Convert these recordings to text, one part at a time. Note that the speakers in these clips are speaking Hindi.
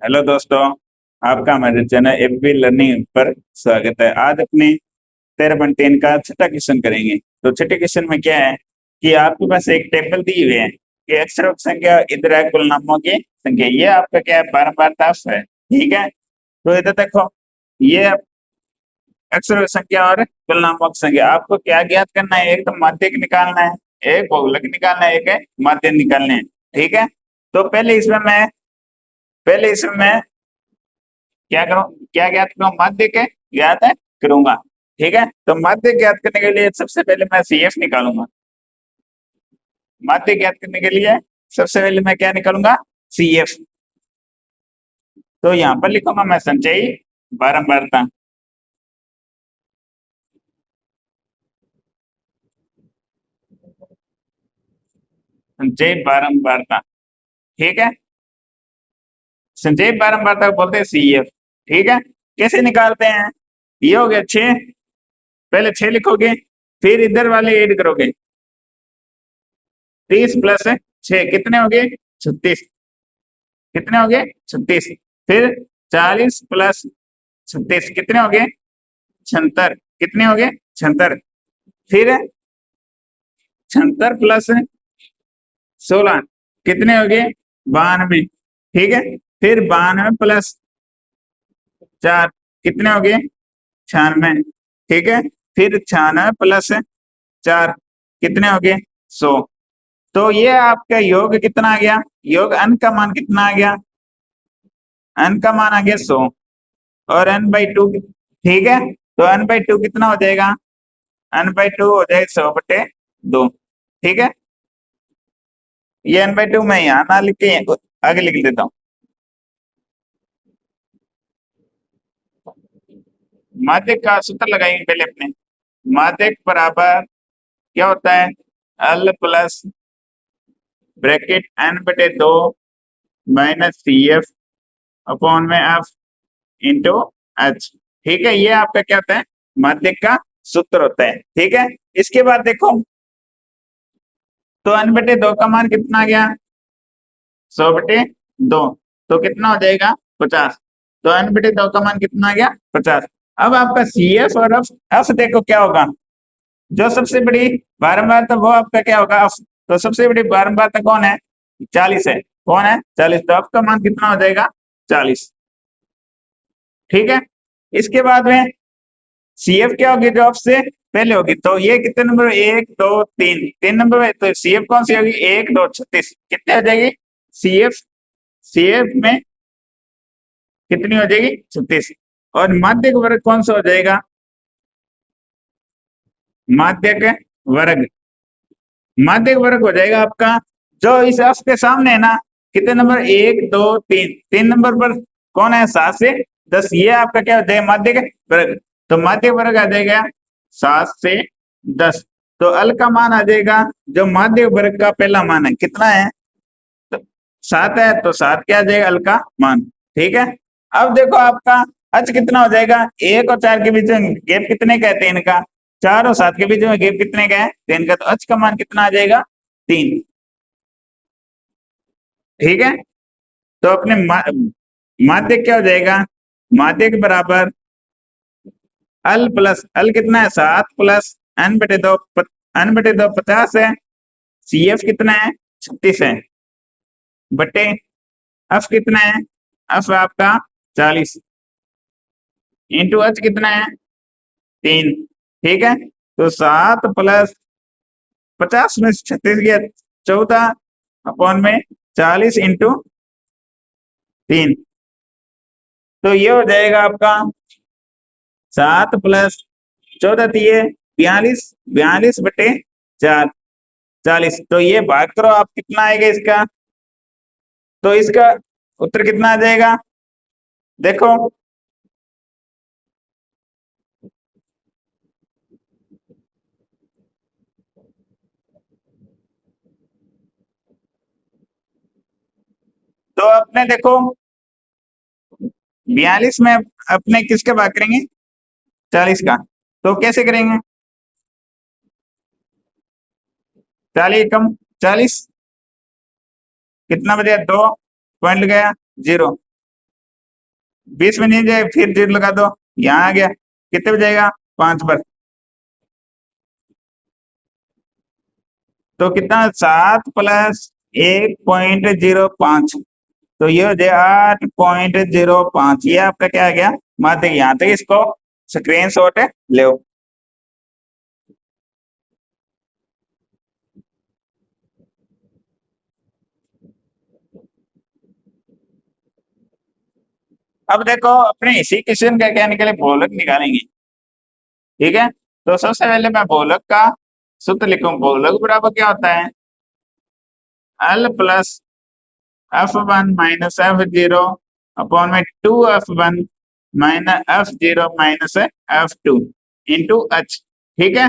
हेलो दोस्तों, आपका हमारे चैनल एपी लर्निंग पर स्वागत है। आज अपने 13.3 का छठा क्वेश्चन करेंगे। तो छठे क्वेश्चन में क्या है कि आपके पास एक टेबल दी हुई है कि अक्षरों की संख्या इधर है कुल नामों की संख्या। ये आपका क्या है, बारंबार ताश है। ठीक है, तो इधर देखो, ये अक्षरों की संख्या और कुल नामों की संख्या। आपको क्या ज्ञात करना है, एक तो माध्यक निकालना है, एक बहुलक निकालना है, एक है माध्य निकालने हैं। ठीक है, तो पहले इसमें मैं क्या करूं, क्या ज्ञात करूं, माध्य के ज्ञात है करूंगा। ठीक है, तो माध्य ज्ञात करने के लिए सबसे पहले मैं सीएफ निकालूंगा। माध्य ज्ञात करने के लिए सबसे पहले मैं क्या निकालूंगा, सीएफ। तो यहाँ पर लिखूंगा मैं संचयी बारंबारता। संचयी बारंबारता, ठीक है, संचयी बारंबारता को बोलते हैं सीएफ। ठीक है, कैसे निकालते हैं, ये हो गया 6, पहले 6 लिखोगे, फिर इधर वाले ऐड करोगे। 30 प्लस 6 कितने हो गए, 36। कितने हो गए, 36। फिर 40 प्लस 36 कितने हो गए, 76। कितने हो गए, 76। फिर 76 प्लस 16 कितने हो गए, 92। ठीक है, फिर 92 प्लस 4 कितने हो गए, 96। ठीक है, फिर 96 प्लस 4 कितने हो गए, 100। तो ये आपका योग कितना आ गया, योग अन का मान कितना आ गया, अन का मान आ गया 100 और n/2। ठीक है, तो n/2 कितना हो जाएगा, n/2 हो जाएगा 100/2। ठीक है, ये n/2 मैं यहाँ ना लिख के आगे लिख देता हूँ। माध्यक का सूत्र लगाएंगे पहले अपने। माध्यक बराबर क्या होता है, l plus bracket n/2 minus C F upon में एफ इंटू एच। ठीक है, ये आपका क्या होता है, माध्यक का सूत्र होता है। ठीक है, इसके बाद देखो, तो n/2 का मान कितना आ गया, 100/2, तो कितना हो जाएगा, 50। तो n/2 का मान कितना आ गया, 50। अब आपका सी एफ और एफ देखो क्या होगा, जो सबसे बड़ी बारंबारता वो आपका क्या होगा, एफ। तो सबसे बड़ी बारंबारता कौन है, 40 है। कौन है, 40। तो एफ का मान कितना हो जाएगा, 40। ठीक है, इसके बाद में सी एफ क्या होगी, जो एफ से पहले होगी। तो ये कितने नंबर, 1 2 3, 3 नंबर में। तो सी एफ कौन सी होगी, 1 2 36 कितने हो जाएगी, सी एफ, सी एफ में कितनी हो जाएगी, 36। और माध्यक वर्ग कौन सा हो जाएगा, माध्यक वर्ग, माध्यक वर्ग हो जाएगा आपका जो इस एफ के सामने है ना, कितने नंबर, 1 2 3, 3 नंबर पर कौन है, 7 से 10। ये आपका क्या हो जाएगा, माध्यक वर्ग। तो माध्यक वर्ग आ जाएगा 7 से 10। तो अल का मान आ जाएगा, जो माध्यक वर्ग का पहला मान है कितना है, तो 7 है, तो 7 क्या आ जाएगा, अल का मान। ठीक है, अब देखो आपका अच कितना हो जाएगा, 1 और 4 के बीच में गैप कितने का है, 3 का। 4 और 7 के बीच में गैप कितने का है, 3 का। तो अच का मान कितना आ जाएगा, 3। ठीक है, तो अपने माध्यक क्या हो जाएगा, माध्यक बराबर अल प्लस अल कितना है, 7 प्लस n/2, n/2 50 है। सी एफ कितना है, 36 है, बटे एफ कितना है, एफ आपका 40 इंटू एच कितना है, 3। ठीक है, तो 7 प्लस 50 में 36 गया, 14 अपॉन में 40 इंटू 3। तो ये हो जाएगा आपका 7 प्लस 14 दिए 42, 42/4 40। तो ये भाग करो आप, कितना आएगा इसका, तो इसका उत्तर कितना आ जाएगा, देखो, तो अपने देखो 42 में अपने किसका भाग करेंगे, 40 का। तो कैसे करेंगे, 40 कम 40 कितना बचा, 2 पॉइंट गया 0। 20 में नहीं जाए फिर 0 लगा दो, यहाँ आ गया, कितने पे जाएगा 5 पर, तो कितना 7 प्लस 1.05, तो ये हो जाए 8.05, ये आपका क्या आ गया माध्यक। यहाँ तक इसको स्क्रीन शॉट ले। अब देखो अपने इसी क्वेश्चन का क्या निकले, बहुलक निकालेंगे। ठीक है, तो सबसे पहले मैं बहुलक का सूत्र लिखूं। बहुलक बराबर क्या होता है, L plus F1 minus F0 upon में 2F1 minus F0 minus F2 into H। ठीक है,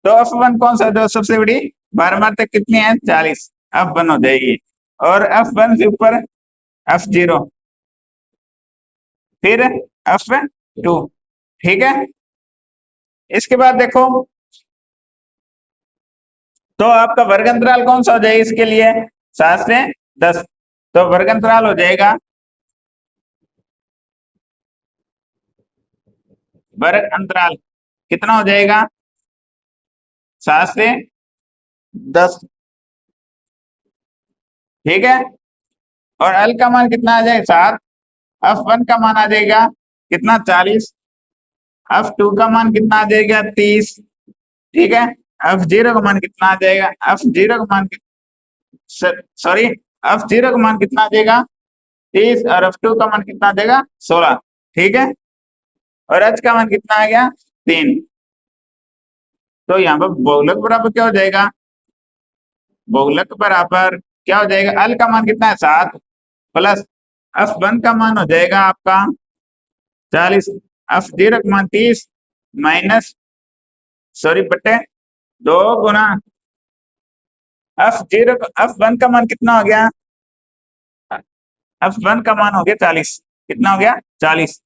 तो F1 कौन सा जो सबसे बड़ी बार तक कितनी है 40, F1 हो जाएगी, और F1 के ऊपर F0 फिर F2। ठीक है, इसके बाद देखो तो आपका वर्ग अंतराल कौन सा हो जाएगा इसके लिए, 7 से 10, तो वर्ग अंतराल हो जाएगा, वर्ग अंतराल कितना हो जाएगा 7 से 10। ठीक है, और एल का मान कितना आ जाएगा 7, F1 का मान आ जाएगा कितना 40, F2 का मान कितना आ जाएगा 30। ठीक है, F0 का मान कितना आ जाएगा, F0 का मान सॉरी F0 का मान कितना आ जाएगा 30, और F2 का मान कितना आ जाएगा 16। ठीक है, और H का मान कितना आ गया 3। तो यहाँ पर बहुलक बराबर क्या हो जाएगा, बहुलक बराबर क्या हो जाएगा, एल का मान कितना है 7 प्लस F1 का मान हो जाएगा आपका 40, F0 का मान 30 माइनस सॉरी बटे 2 गुना F0 F1 का मान कितना हो गया, F1 का मान हो गया 40, कितना हो गया 40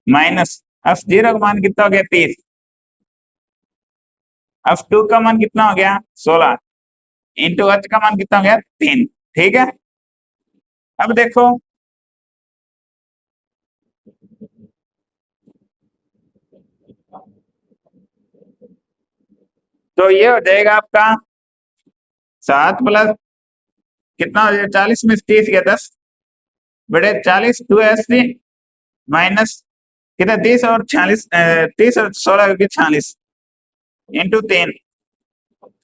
माइनस F0 का मान कितना हो गया 30, F2 का मान कितना हो गया 16 इंटू H का मान कितना हो गया 3। ठीक है, अब देखो तो ये हो जाएगा आपका 7 प्लस कितना हो जाएगा 40 में 30 गया 10 बड़े 40 2 माइनस कितना 30 और 46 30 और 16 की 46 इंटू 3,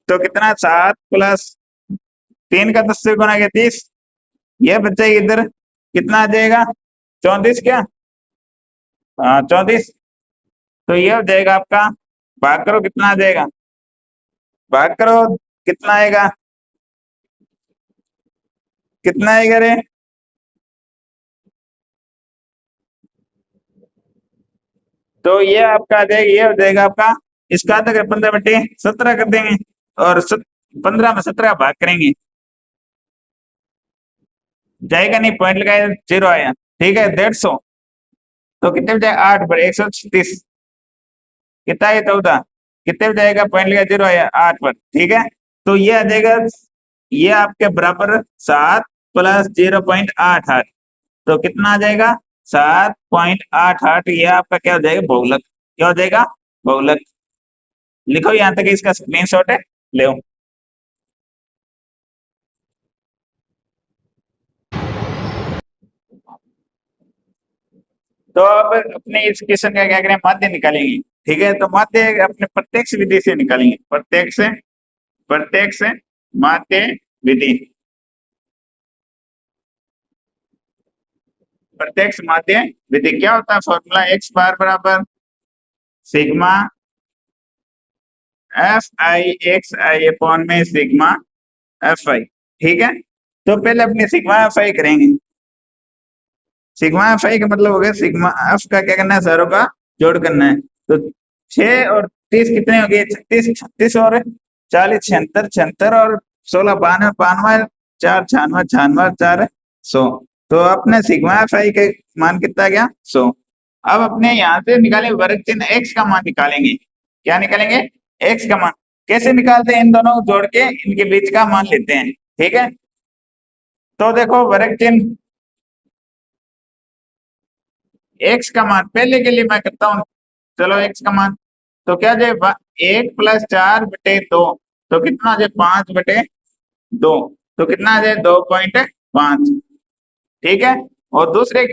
तो कितना 7 प्लस 3 का 10 से गुना किया 30, ये बच्चा इधर कितना आ जाएगा 34, क्या 34, तो ये हो जाएगा आपका, भाग करो कितना आ जाएगा, भाग करो कितना आएगा, कितना आएगा रे, तो ये आपका आ जाएगा, ये हो जाएगा आपका, इसका आधा 15 बटे 17 कर देंगे, और 15 में 17 भाग करेंगे, जाएगा नहीं, पॉइंट लगाया 0 आया। ठीक है 150, तो कितने बचे 8 पर 136, कितना है 14, कितने बच जाएगा, पॉइंट लगा 0 आया 8 पर। ठीक है, तो ये आ जाएगा, ये आपके बराबर 7 प्लस 0.88, तो कितना आ जाएगा 7.88, ये आपका क्या हो जाएगा बहुलक, क्या हो जाएगा बहुलक। लिखो यहाँ तक इसका स्क्रीनशॉट है ले। तो अब अपने इस क्वेश्चन का क्या करें, माध्य निकालेंगे। ठीक है, तो माध्य अपने प्रत्यक्ष विधि से निकालेंगे, प्रत्यक्ष माध्य विधि, प्रत्यक्ष माध्य विधि क्या होता है, फॉर्मूला x बार बराबर sigma F I x I upon में सिग्मा एफ आई। ठीक है, तो पहले अपने सिग्मा एफ आई करेंगे, सिग्मा एफ आई का मतलब हो गया सिग्मा एफ का क्या करना है, सारों का जोड़ करना है, तो 6 और 30 कितने हो गए 36, 36 और 40 76, 76 और 16 92, 92 4 96, 96 4 100, तो अपने सिग्मा एफ आई के मान कितना गया 100। अब अपने यहाँ से निकाले वर्ग चिन्ह x का मान निकालेंगे, क्या निकालेंगे x का मान, कैसे निकालते हैं, इन दोनों को जोड़ के इनके बीच का मान लेते हैं। ठीक है, तो देखो वर्ग चिन्ह एक्स का मान पहले के लिए मैं करता हूँ, चलो एक्स का मान तो क्या जाए 1+4/2, तो कितना आ जाए 5/2, तो कितना आ जाए 2.5, ठीक है। और दूसरे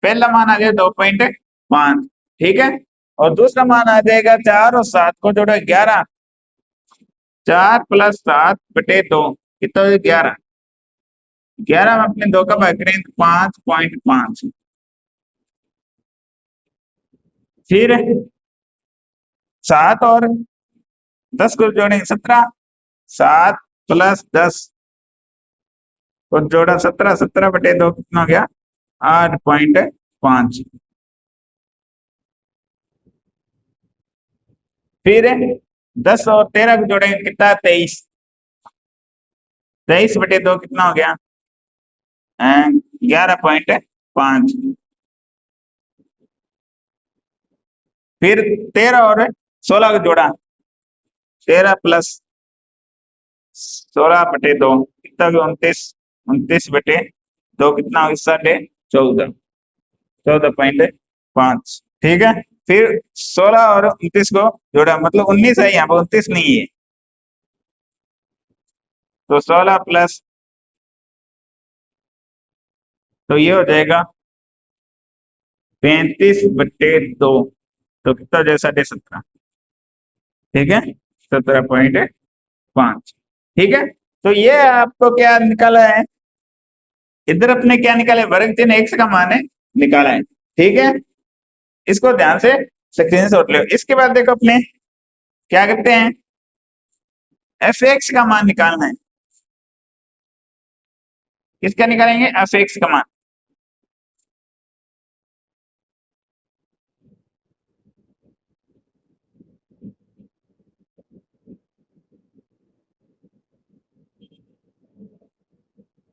पहला मान आ जाए 2.5, ठीक है। और दूसरा मान आ जाएगा 4 और 7 को जोड़ो 11, 4+7/2 कितना हो जाए 11, 11 में अपने 2 का भाग करें तो 5.5, फिर 7 और 10 को जोड़ेंगे 17, 7+10 को जोड़ा 17, 17/2 कितना हो गया 8.5, फिर 10 और 13 को जोड़ेंगे कितना 23, 23/2 कितना हो गया 11.5, फिर 13 और 16 को जोड़ा 13+16/2 कितना हो गया 29, 29/2 कितना हो गया 14.5, 14.5, ठीक है। फिर 16 और 29 को जोड़ा मतलब 19 है, यहाँ पर 29 नहीं है, तो 16 प्लस, तो ये हो जाएगा 35/2, तो कितना हो जाएगा 17.5, ठीक है 17.5, ठीक है। तो ये आपको क्या निकाला है, इधर अपने क्या निकाले वर्ग चिन्ह एक्स का मान है निकाला है, ठीक है। इसको ध्यान से स्क्रीनशॉट लो। इसके बाद देखो अपने क्या करते हैं, एफ एक्स का मान निकालना है। किसका निकालेंगे, एफ एक्स का मान,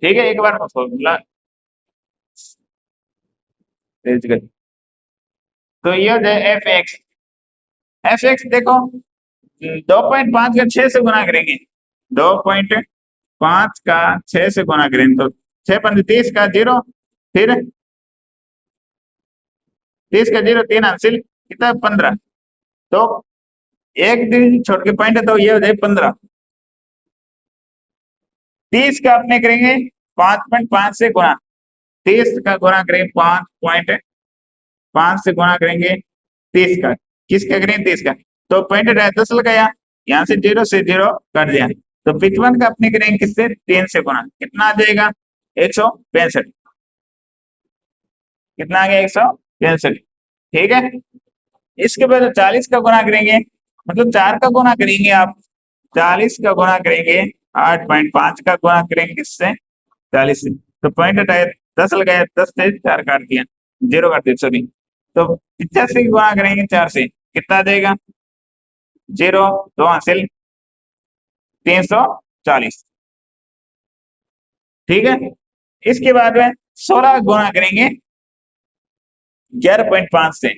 ठीक है। एक बार मैं फॉर्मूला तेज कर, तो ये हो जाए एफ एक्स, एफ एक्स देखो 2.5 का 6 से गुना करेंगे, 2.5 का 6 से गुना करेंगे तो 6×5 30 का 0, फिर 30 का 0 3 हासिल कितना 15, तो एक दिन छोड़ के पॉइंट है तो ये हो जाए 15। 30 का अपने करेंगे 5.5 से गुना, 30 का गुना करेंगे 5.5 से गुना करेंगे 30 का, किसका करेंगे 30 का, तो पॉइंट 10 लगाया, यहाँ से 0 से 0 कर दिया, तो 55 का अपने करेंगे किससे 3 से गुना, कितना आ जाएगा 165, कितना आ गया 165, ठीक है। इसके बाद 40 का गुना करेंगे, मतलब 4 का गुना करेंगे आप, 40 का गुना करेंगे 8.5 का गुना करेंगे किससे 40 से, तो पॉइंट हटाए 10 लगाया, 10 से 4 काट दिया, 0 काट दिया सॉरी, तो 85 गुणा करेंगे 4 से कितना आ जाएगा 0, 2 हासिल 340, ठीक है। इसके बाद में 16 गुणा करेंगे 11.5 से,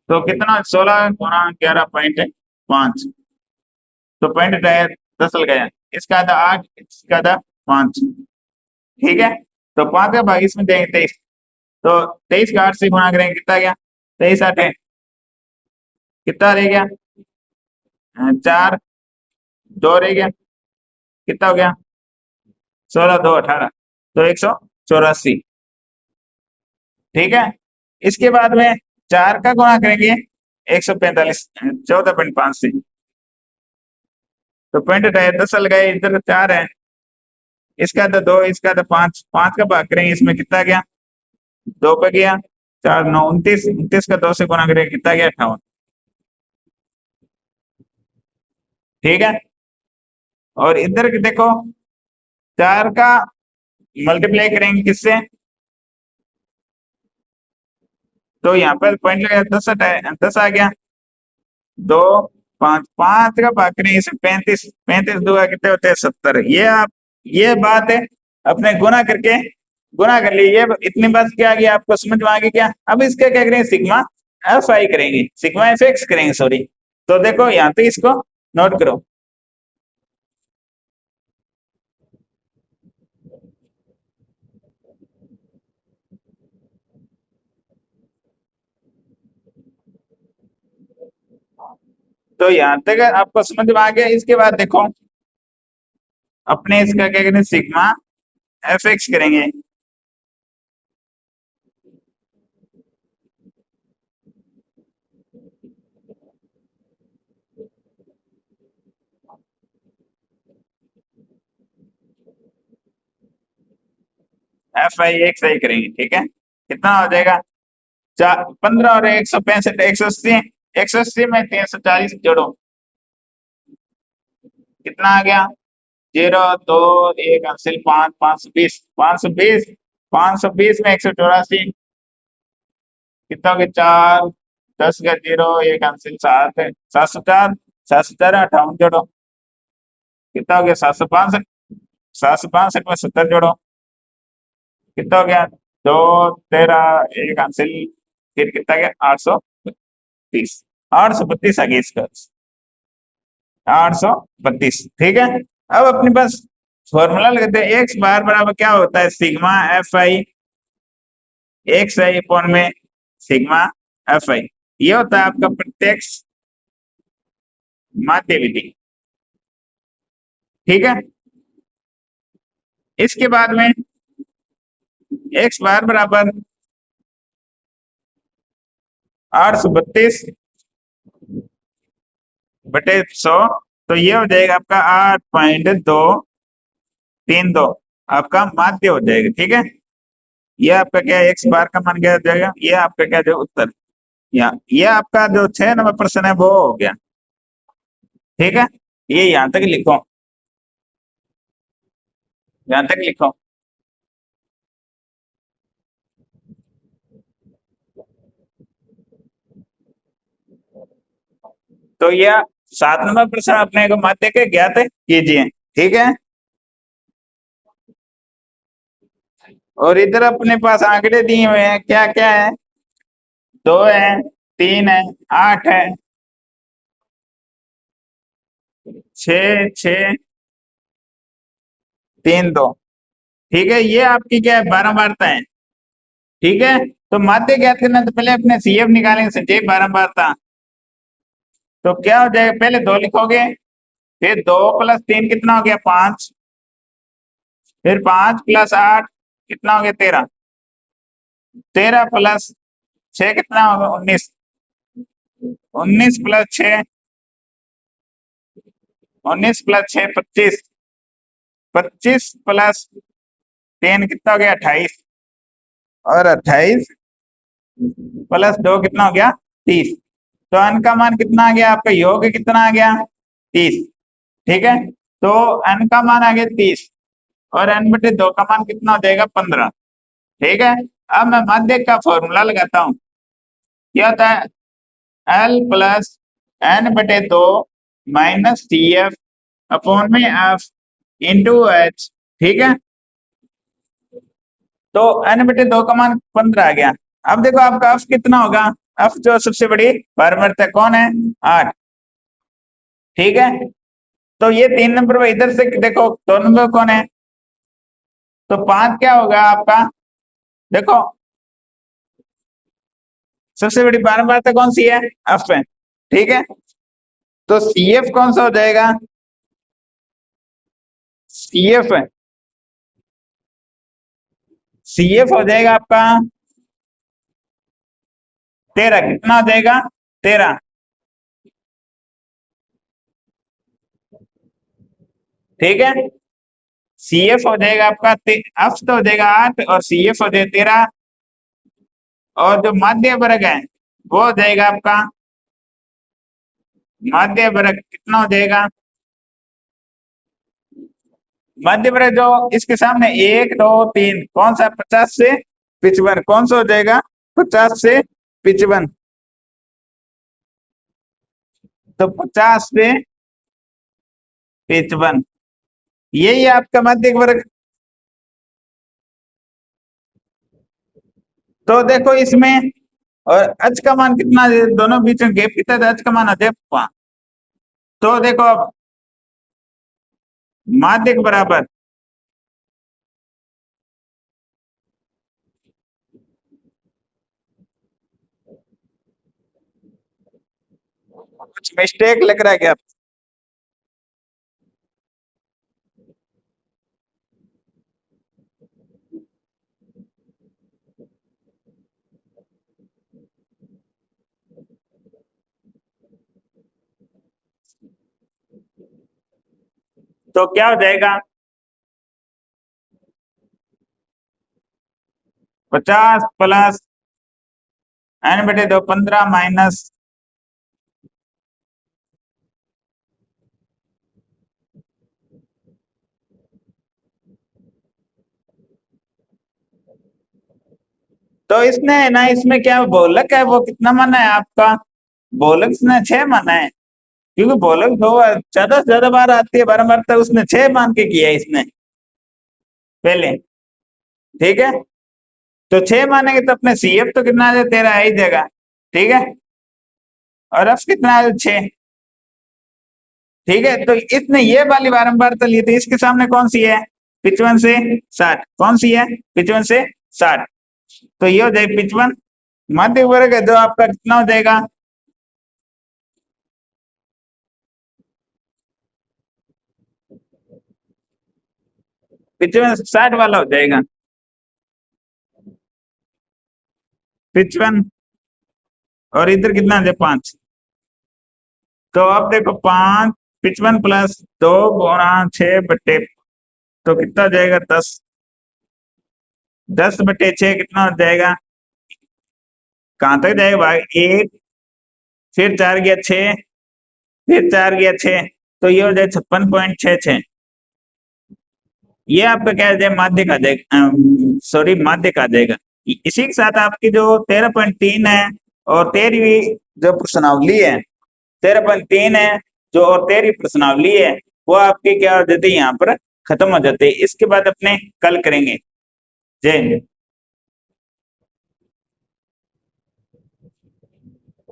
तो कितना 16 गुणा 11.5, तो पॉइंट हटाया 10 लगाया, इसका था 8, इसका था 5, ठीक है। तो 5 का भाग इसमें देंगे 23, तो 23 का 8 से गुणा करेंगे कितना गया 23 8 कितना रह गया 4, 2 रह गया, कितना हो गया 16 2 18, तो 184, ठीक है। इसके बाद में 4 का गुणा करेंगे 145 14.5 से, तो पॉइंट हटाए 10 लगाए, इधर 4 है, इसका था 2, इसका था 5, 5 का भाग करेंगे इसमें कितना गया 2 पे गया 4 9 29, 29 का 2 से गुणा करेंगे कितना गया 58, ठीक है। और इधर देखो 4 का मल्टीप्लाई करेंगे किससे, तो यहाँ पर पॉइंट लगाया 10 हटाया 10 आ गया, 2 5 5 का भाग करेंगे इसे 35, 35 2 कितने होते हैं 70, ये आप ये बात है अपने गुना करके गुना कर ली, ये इतनी बात क्या आ गई आपको समझ में आ गई क्या। अब इसका क्या करेंगे सिग्मा एफ आई करेंगे, सिग्मा एफ एक्स करेंगे सॉरी, तो देखो यहाँ पे इसको नोट करो, तो यहाँ तक आपको समझ में आ गया। इसके बाद देखो अपने इसका क्या करें, सिग्मा एफ एक्स करेंगे। एफ आई एक्स आई करेंगे, ठीक है। कितना हो जाएगा, 15 और 165, 180, 180 में 340 जोड़ो, कितना आ गया, 0 2 1 हासिल 5, 520, 520, 520 में 184, कितना हो गया, 4 10 का 0 1 हासिल 7 है, 704, 704 58 जोड़ो, कितना हो गया, 765, 765 में 70 जोड़ो, कितना हो गया, 2 13 1 हासिल, फिर कितना गया, 832, 832 आ गया इसका, 832, ठीक है। अब अपने पास फॉर्मूला लगाते हैं, एक्स बार बराबर क्या होता है, sigma F I x I upon में सिग्मा एफ आई, ये होता है आपका प्रत्यक्ष माध्य विधि, ठीक है। इसके बाद में एक्स बार बराबर 832 बटे 100, तो ये हो जाएगा आपका 8.232 आपका माध्य हो जाएगा, ठीक है। ये आपका क्या है, एक्स बार का मान क्या हो जाएगा, ये आपका क्या जो उत्तर, ये आपका जो 6 नंबर प्रश्न है वो हो गया, ठीक है। ये यहाँ तक लिखो, यहाँ तक लिखो। तो यह 7 नंबर प्रश्न अपने को माध्य के ज्ञात कीजिए, ठीक है। और इधर अपने पास आंकड़े दिए हुए हैं, क्या क्या है, 2 है, 3 है, 8 है, 6 6 3 2, ठीक है। ये आपकी क्या है, बारंबारता है, ठीक है। तो माध्य ज्ञात करना, तो पहले अपने सीएफ निकालेंगे, संचयी बारंबारता। तो क्या हो जाएगा, पहले 2 लिखोगे, फिर 2 + 3 कितना हो गया, 5, फिर 5 + 8 कितना हो गया, 13, 13 + 6 कितना होगा, 19, 19 + 6, 19 + 6 25, 25 + 3 कितना हो गया, 28, और 28 + 2 कितना हो गया, 30। तो n का मान कितना आ गया आपका, योग कितना आ गया, 30, ठीक है। तो n का मान आ गया 30, और n/2 का मान कितना हो जाएगा, 15, ठीक है। अब मैं माध्य का फॉर्मूला लगाता हूँ, क्या होता है, L + n/2 - CF अपॉन में F इंटू H, ठीक है। तो n/2 का मान 15 आ गया। अब देखो आपका F कितना होगा, F जो सबसे बड़ी बारंबारता कौन है, 8, ठीक है। तो ये 3 नंबर में, इधर से देखो 2 नंबर कौन है, तो 5 क्या होगा आपका, देखो सबसे बड़ी बारंबारता कौन सी है, F है, ठीक है। तो CF कौन सा हो जाएगा, CF है, CF हो जाएगा आपका 13, कितना हो जाएगा, 13, ठीक है। CF हो जाएगा आपका F तो हो जाएगा 8, और CF हो जाएगा 13, और जो माध्य वर्ग है वो हो जाएगा आपका, माध्य वर्ग कितना हो जाएगा, माध्य वर्ग जो इसके सामने 1 2 3 कौन सा, 50 से 55, कौन सा हो जाएगा, 50 से 55, तो 50 से 55, यही है आपका माध्य वर्ग। तो देखो इसमें, और h का मान कितना है, दोनों बीच में गैप कितना है, h का मान आ जाए 5। तो देखो अब माध्य के बराबर, कुछ मिस्टेक लग रहा है क्या? तो क्या हो जाएगा? 50 प्लस n बटे दो 15 माइनस, तो इसने ना इसमें क्या बोलक है वो कितना माना है आपका? बोलक इसने 6 माना है, क्योंकि बोलक दो ज्यादा से ज्यादा बार आती है बारंबार, तक उसने 6 मान के किया है इसने पहले। ठीक है, तो 6 मानेंगे तो अपने सी एफ तो कितना आ जाए? 13 आ ही जाएगा। ठीक है, और एफ कितना आ जाए? 6। ठीक है, तो इसने ये वाली बारंबारता ली थी, इसके सामने कौन सी है? 55 से 60। कौन सी है? 55 से 60। तो ये हो जाए 55, मध्य वर्ग है, तो आपका कितना हो जाएगा? 55 से 60 वाला हो जाएगा। 55, और इधर कितना है? 5। तो अब देखो 5, 55 प्लस 2 गुणा 6 बटे, तो कितना हो जाएगा? 10। 10/6 कितना हो जाएगा? कहां तक जाएगा भाई? 1, फिर 4 गया 6, फिर 4 गया 6, तो ये हो जाए 56.66। ये आपका क्या आ जाएगा? माध्यक आ जाएगा, सॉरी माध्यक आ जाएगा। इसी के साथ आपकी जो 13.3 है और 13वीं जो प्रश्नावली है, 13.3 है जो, और 13वीं प्रश्नावली है, वो आपकी क्या हो जाती है? यहाँ पर खत्म हो जाती है। इसके बाद अपने कल करेंगे। जय हिंद।